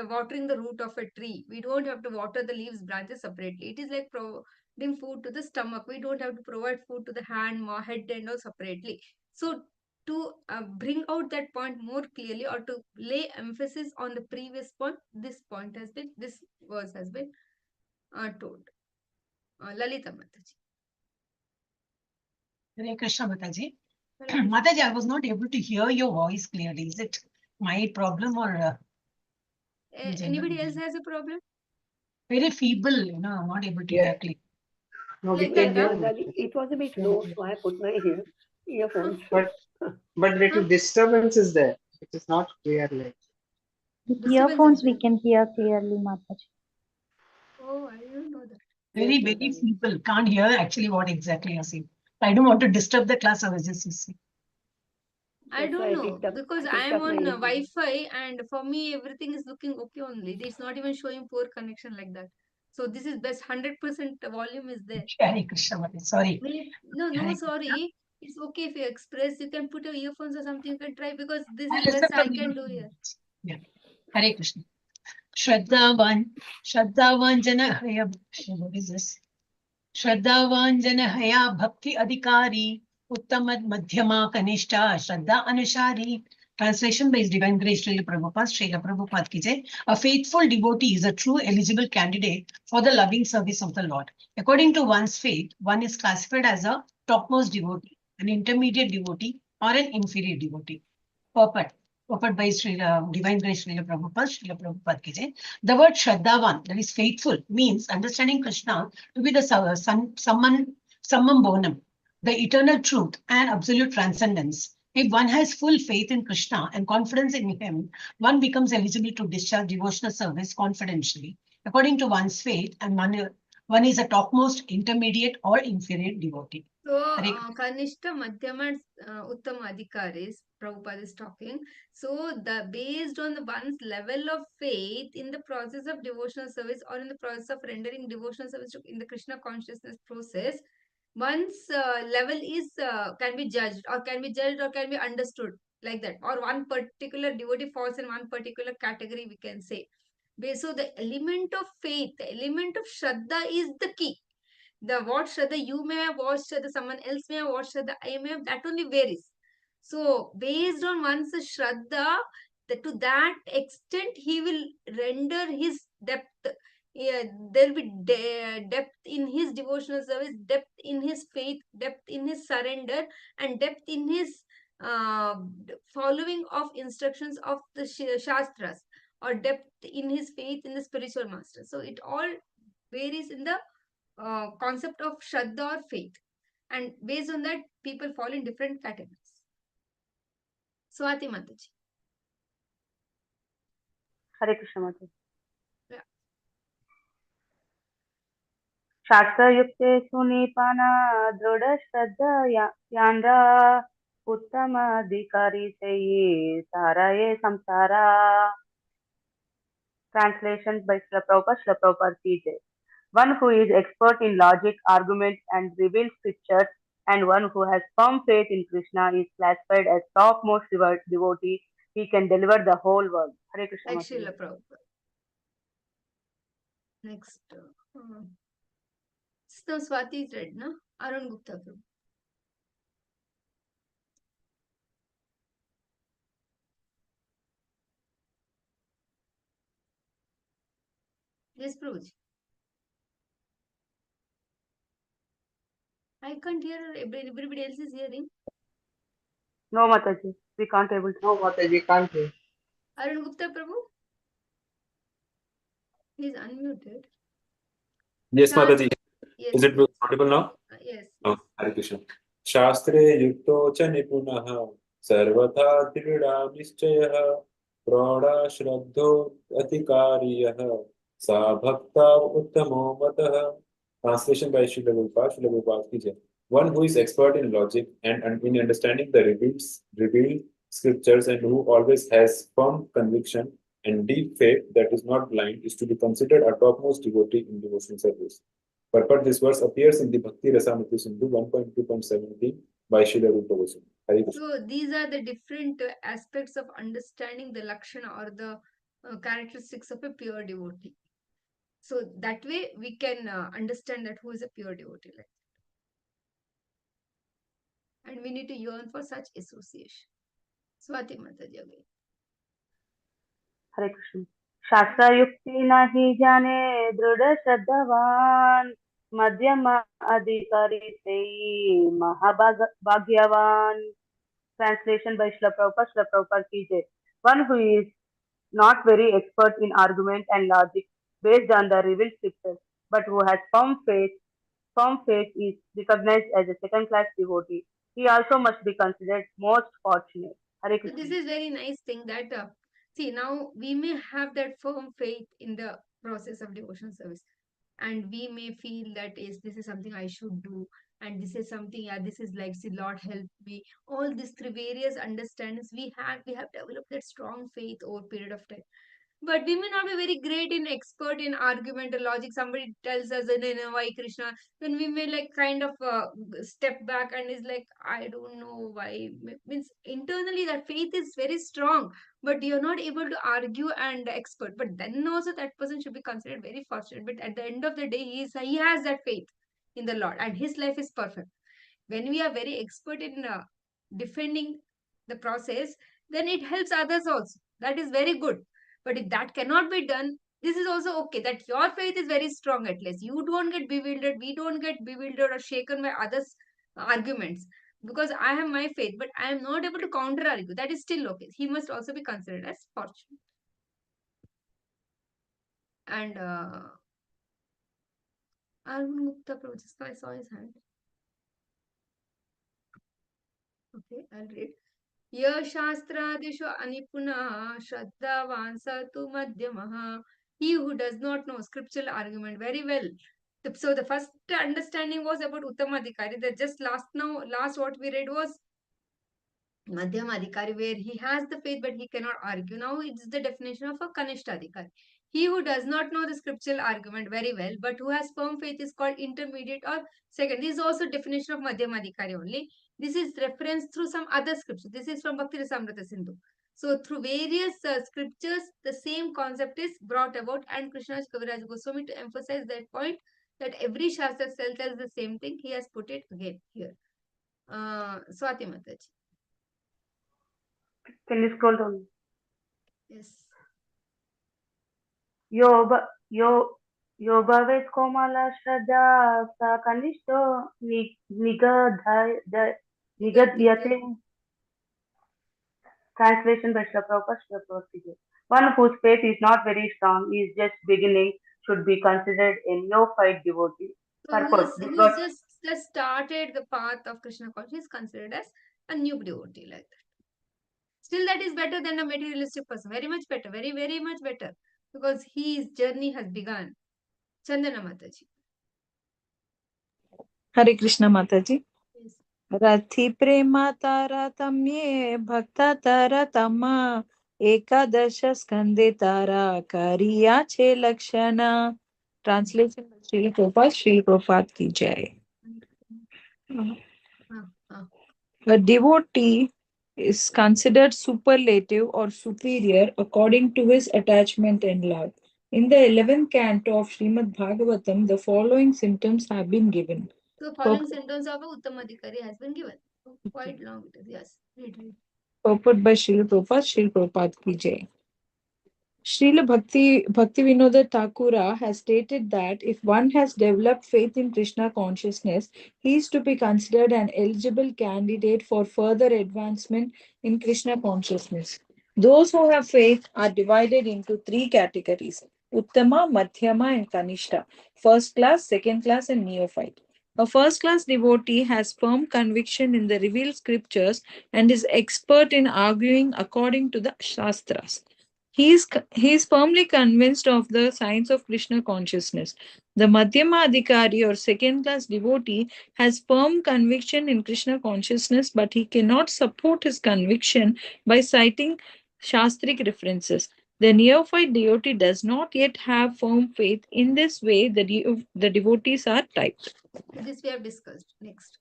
watering the root of a tree. We don't have to water the leaves, branches separately. It is like providing food to the stomach. We don't have to provide food to the hand, head, and all separately. So to bring out that point more clearly or to lay emphasis on the previous point, this verse has been told. Lalita Mataji. Hare Krishna Mataji. Mataji, I was not able to hear your voice clearly. Is it my problem or anybody else has a problem? Very feeble, I'm not able to hear clearly. No, we Like can that, hear. It was a bit low, so I put my earphones. But little disturbance is there. It is not clear. Like With Disturbance earphones, is we there. can hear clearly, Mataji. Oh, I didn't know that. Very, very simple. Can't hear actually what exactly you're saying. I don't want to disturb the class. I was just listening. I That's why don't I know picked up. because I I picked am up my on earphones. Wi-Fi, and for me everything is looking okay only. It's not even showing poor connection like that. So this is best. 100% volume is there. Hare Krishna, Mataji. Sorry. No, Hare sorry. It's okay if you express. You can put your earphones or something. You can try because this I'll is best listen I from can you. do here. Yeah. Hare Krishna. Shraddhavan Jana Haya. What is this? Shraddhavan Jana Haya Bhakti Adhikari. Uttama Madhyama Kanishta Shraddha Anushari. Translation by His Divine Grace Srila Prabhupada. Srila Prabhupada ki jai. A faithful devotee is a true eligible candidate for the loving service of the Lord. According to one's faith, one is classified as a topmost devotee, an intermediate devotee, or an inferior devotee. Purport. Purport by Srila Divine Grace Srila Prabhupada. Srila Prabhupada ki jai. The word Shraddhavan, that is faithful, means understanding Krishna to be the Sammam Bonam, the eternal truth and absolute transcendence. If one has full faith in Krishna and confidence in him, one becomes eligible to discharge devotional service confidentially, according to one's faith, and one is a topmost, intermediate, or inferior devotee. So, Hare Krishna. Kanishta, Madhyama, and Uttama Adhikaris, Prabhupada is talking. So, based on the one's level of faith in the process of devotional service or in the process of rendering devotional service in the Krishna consciousness process, one's level is can be judged or can be understood like that. Or one particular devotee falls in one particular category, we can say. So, the element of faith, the element of Shraddha is the key. The what Shraddha you may have watched, Shraddha someone else may have watched, Shraddha I may have, that only varies. So based on one's Shraddha, to that extent he will render his depth. Yeah, there will be depth in his devotional service, depth in his faith, depth in his surrender, and depth in his uh, following of instructions of the Shastras, or depth in his faith in the spiritual master. So it all varies in the concept of Shraddha or faith. And based on that, people fall in different categories. Swati Mataji. Hare Krishna Mataji. Yeah. शास्त्रयुक्तेषु निपाना दृढश्रद्धयान्रा उत्तमाधिकारी सेये साराये samsara. Translation by Srila Prabhupada. Srila Prabhupada ki jai. One who is expert in logic, arguments, and revealed scriptures, and one who has firm faith in Krishna is classified as topmost devotee. He can deliver the whole world. Hare Krishna Like Mataji. Srila Prabhupada. Next. So Swati is read, no? Arun Gupta Prabhu. Yes, Prabhuji. I can't hear her. Everybody else is hearing. No Mataji, we can't able to. no, Mataji can't hear. Arun Gupta Prabhu. He is unmuted. Yes, Shas- Mataji. Yes, Is it please. audible now? Yes. Oh, Hare Krishna. Shastre yukto cha nipunaha sarvata dhrida nischayah prauಢ shraddho adhikariyah sa bhakta uttamo matah. Translation by Srila Prabhupada. Srila Prabhupada ki jai. One who is expert in logic and in understanding the revealed scriptures and who always has firm conviction and deep faith that is not blind is to be considered a topmost devotee in devotional service. Purport: this verse appears in the Bhakti Rasamrita Sindhu 1.2.17 by Srila Rupa Goswami. Hare Krishna. So these are the different aspects of understanding the Lakshana or the characteristics of a pure devotee. So that way we can understand that who is a pure devotee. Like. And we need to yearn for such association. Swati Mataji again. हरे कृष्ण शास्त्र युक्ति नहीं जाने दृढ़ श्रद्धावान मध्यम अधिकारी से महाभाग्यवान. Translation by Srila Prabhupada. Srila Prabhupada ki jai. One who is not very expert in argument and logic based on the revealed scriptures, but who has firm faith is recognized as a second-class devotee. He also must be considered most fortunate. Hare So this Krishna. is very nice thing that see, now we may have that firm faith in the process of devotional service, and we may feel that is this is something I should do, and this is something, yeah, this is like, see, Lord help me. All these three various understandings we have developed that strong faith over period of time. But we may not be very great in expert in argument or logic. Somebody tells us, why Krishna, then we may like kind of step back and is like, I don't know why. Means internally that faith is very strong, but you're not able to argue and expert. But then also that person should be considered very fortunate. But at the end of the day, he has that faith in the Lord, and his life is perfect. When we are very expert in defending the process, then it helps others also. That is very good. But if that cannot be done, this is also okay, that your faith is very strong. At least you don't get bewildered, we don't get bewildered or shaken by others arguments, because I have my faith but I am not able to counter argue. That is still okay. He must also be considered as fortunate. And Arun Gupta Prabhu, I saw his hand. Okay, I'll read. य शास्त्रादिषु अनिपुनः श्रद्धावान् स तु मध्यमः. He who does not know scriptural argument very well. So the first understanding was about Uttamadhikari. The just last what we read was Madhyamadhikari, where he has the faith but he cannot argue. Now it's the definition of a Kanishtadhikari. He who does not know the scriptural argument very well but who has firm faith is called intermediate or second. This is also definition of Madhyamadhikari only. This is reference through some other scriptures. This is from Bhakti Rasamrita Sindhu. So through various scriptures, the same concept is brought about, and Krishna Kaviraj Goswami, to emphasize that point, that every Shastra tells the same thing, he has put it again here. Swati Mataji. Can you scroll down? Yes. Yo bhavet komala shraddha sa kanishto nigadhyate. Translation by Srila Prabhupada, Srila Prabhupada. One whose faith is not very strong, is just beginning, should be considered a neophyte devotee. So Purport. who's just started the path of Krishna consciousness is considered as a new devotee, like that. Still, that is better than a materialistic person. Very much better. Very, very much better. Because his journey has begun. Chandana Mataji. Hare Krishna Mataji. Yes. रथि प्रेमा तारतम्ये भक्ता तारतमा एकादश स्कंदे तारा करिया छे लक्षणा. Translation by Srila Prabhupada. Srila Prabhupada ki jai. A devotee is considered superlative or superior according to his attachment and love. In the 11th canto of Srimad Bhagavatam, the following symptoms have been given. So following sentence of Uttamadhikari has been given. Quite long it is. Yes. Read. Purport by Srila Prabhupada. Srila Prabhupada ki jai. Srila Bhaktivinoda Thakura has stated that if one has developed faith in Krishna consciousness, he is to be considered an eligible candidate for further advancement in Krishna consciousness. Those who have faith are divided into three categories: Uttama, Madhyama, and Kanishta. First class, second class, and neophyte. A first class devotee has firm conviction in the revealed scriptures and is expert in arguing according to the Shastras. He is firmly convinced of the science of Krishna consciousness. The Madhyama Adhikari or second class devotee has firm conviction in Krishna consciousness, but he cannot support his conviction by citing Shastric references. The neophyte devotee does not yet have firm faith. In this way, the devotees are typed. This we have discussed. Next.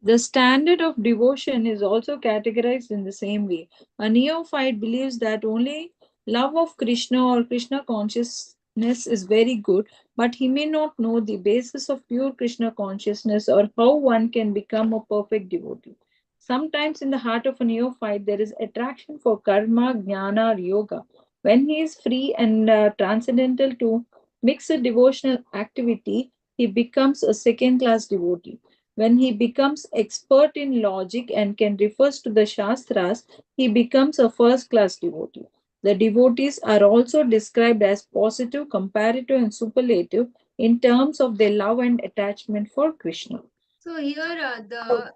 The standard of devotion is also categorized in the same way. A neophyte believes that only love of Krishna or Krishna consciousness is very good, but he may not know the basis of pure Krishna consciousness or how one can become a perfect devotee. Sometimes in the heart of a neophyte, there is attraction for karma, jnana, or yoga. When he is free and transcendental to mix a devotional activity, he becomes a second class devotee. When he becomes expert in logic and can refer to the Shastras, he becomes a first class devotee. The devotees are also described as positive, comparative, and superlative in terms of their love and attachment for Krishna. So here the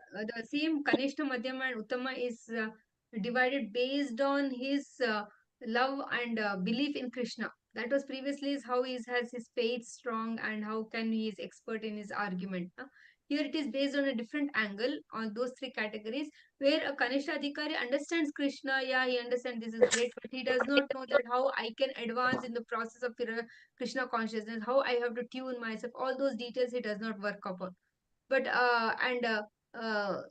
same Kanishta, Madhyama, and Uttama is divided based on his love and belief in Krishna. That was previously is how he has his faith strong and how can he is expert in his argument. Here it is based on a different angle on those three categories, where a Kanishta Adhikari understands Krishna. Yeah, he understands this is great, but he does not know that how I can advance in the process of Krishna consciousness, how I have to tune myself. All those details he does not work upon. But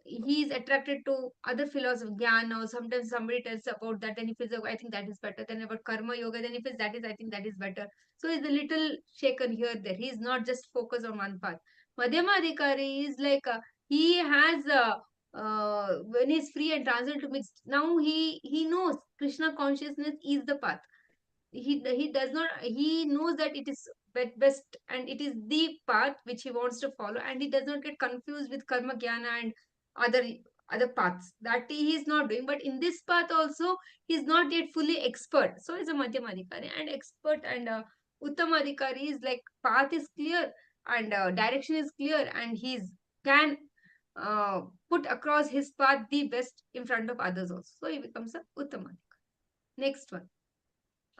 he is attracted to other philosophy, jnana, or sometimes somebody tells about that, then he feels, oh, I think that is better. Then about karma yoga, then he feels that is, I think that is better. So he's a little shaken here, there. He is not just focused on one path. Madhyama Adhikari is like, he has, when he's free and transcendental to mixed, now he knows Krishna consciousness is the path. He does not, he knows that it is best and it is the path which he wants to follow, and he does not get confused with karma jnana and other other paths that he is not doing. But in this path also he is not yet fully expert, so he's a madhyamadhikari and expert. And uttamadhikari is like path is clear and direction is clear, and he's can put across his path the best in front of others also, so he becomes a uttamadhikari. Next one.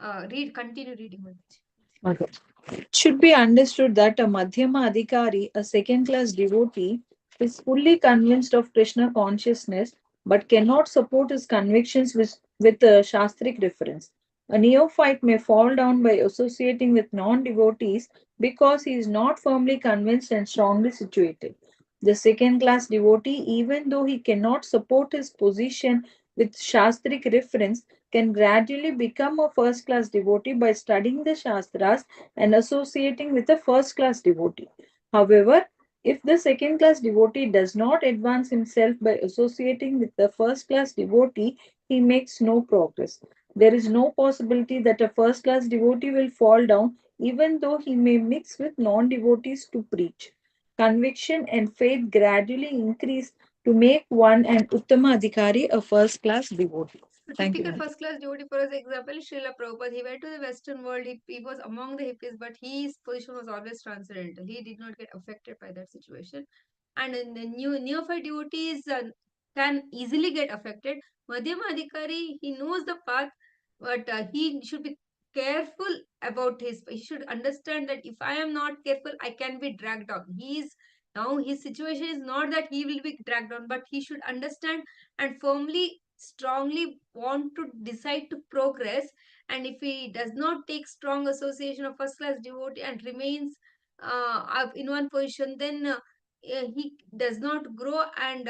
Continue reading, Mataji. Okay. It should be understood that a Madhyama Adhikari, a second-class devotee, is fully convinced of Krishna consciousness but cannot support his convictions with a Shastric reference. A neophyte may fall down by associating with non-devotees because he is not firmly convinced and strongly situated. The second-class devotee, even though he cannot support his position with Shastric reference, can gradually become a first-class devotee by studying the Shastras and associating with a first-class devotee. However, if the second-class devotee does not advance himself by associating with the first-class devotee, he makes no progress. There is no possibility that a first-class devotee will fall down even though he may mix with non-devotees to preach. Conviction and faith gradually increase to make one an Uttama Adhikari a first-class devotee. Thank you. Typical first-class devotee, for example, Srila Prabhupada. He went to the Western world. He was among the hippies, but his position was always transcendental. He did not get affected by that situation. And in the neophyte devotees can easily get affected. Madhyama Adhikari, he knows the path, but he should be careful about his. He should understand that if I am not careful, I can be dragged down. Now his situation is not that he will be dragged down, but he should understand and firmly, strongly want to decide to progress. And if he does not take strong association of first class devotee and remains in one position, then he does not grow. And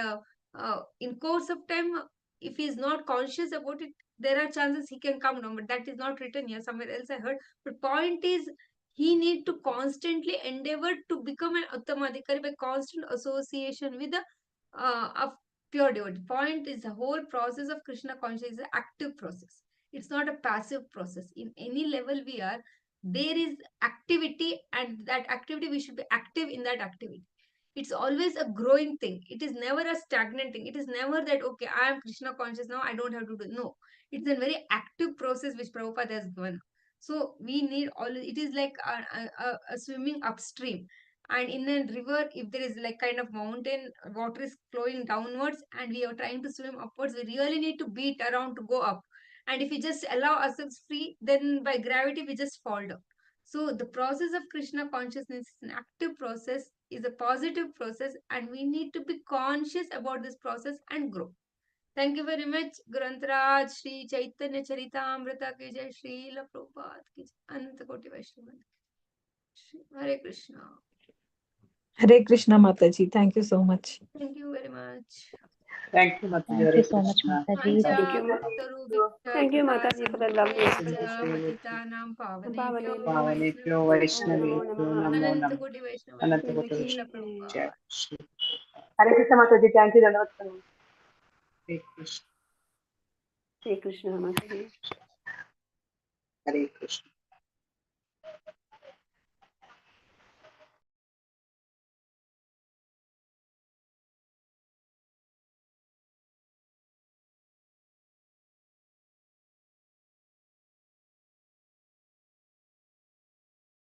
in course of time, if he is not conscious about it, there are chances he can come down, but that is not written here, somewhere else I heard. But point is, he need to constantly endeavor to become an uttamadhikari by constant association with a pure devotee. Point is, the whole process of Krishna consciousness is an active process. It's not a passive process. In any level we are, there is activity, and that activity, we should be active in that activity. It's always a growing thing. It is never a stagnant thing. It is never that, okay, I am Krishna conscious now, I don't have to do. No, it's a very active process which Prabhupada has given. So we need all. It is like a swimming upstream. And in a river, if there is like kind of mountain, water is flowing downwards and we are trying to swim upwards, we really need to beat around to go up. And if we just allow ourselves free, then by gravity we just fall down. So the process of Krishna consciousness is an active process, is a positive process, and we need to be conscious about this process and grow. Thank you very much. Grantaraj Shri Chaitanya Charitamrita ki jai, Srila Prabhupada ki jai, Ananta Koti Vaishnava. Hare Krishna. Hare Krishna Mataji. Thank you so much. Thank you very much. Thank you, Mataji. Thank Hare you so much, Krishna. Mataji. Thank you, thank you, Mataji, for the lovely explanation. Patitanam Pavanebhyo Pavanebhyo Namo Vaishnavebhyo Namaha. Namo Ananta Namo. Koti Vaishnava. Ananta Prabhupada Koti ki Srila Vaishnava. jai. Jai Prabhupada. Shri Hare Krishna Mataji, thank you, Dandavat Pranam. Hare Krishna. Hare Krishna, Mataji. Hare Krishna.